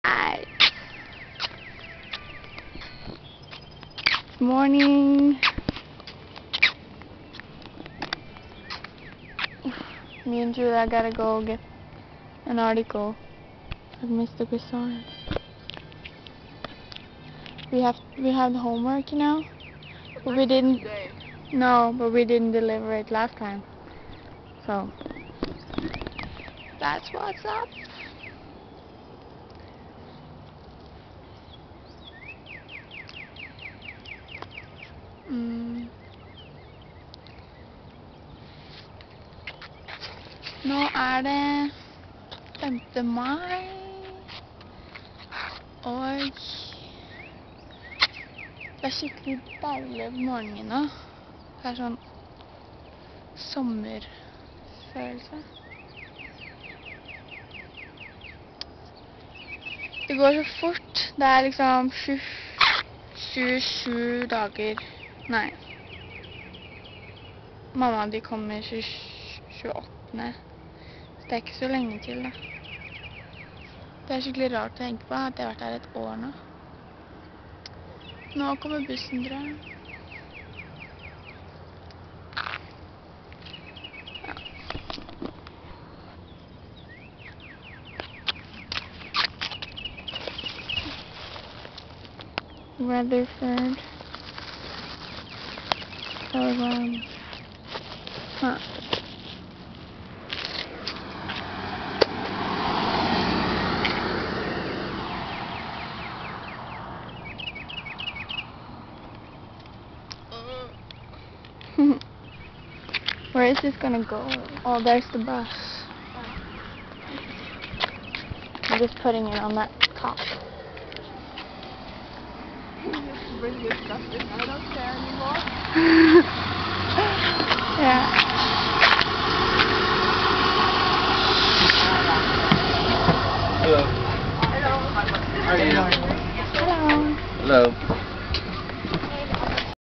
Hi. Morning. Me and Julia gotta go get an article of Mr. Croissant. We have the homework, you know, but we didn't. Today. No, but we didn't deliver it last time. So that's what's up. Nå det 5. mai, og det skikkelig deilig på morgenen nå. Det sånn sommerfølelse. Det går så fort. Det liksom 27 dager. Nei. Mamma de kommer 28. Så det ikke så lenge til da. Det skikkelig rart å tenke på at jeg har vært her et år nå. Nå kommer bussen, tror jeg. Rutherford. Huh. Where is this gonna go? Oh, there's the bus. I'm just putting it on that top. Bring this stuff in. I don't care anymore. Yeah. Hello. Hello. How are you? Hello. Hello.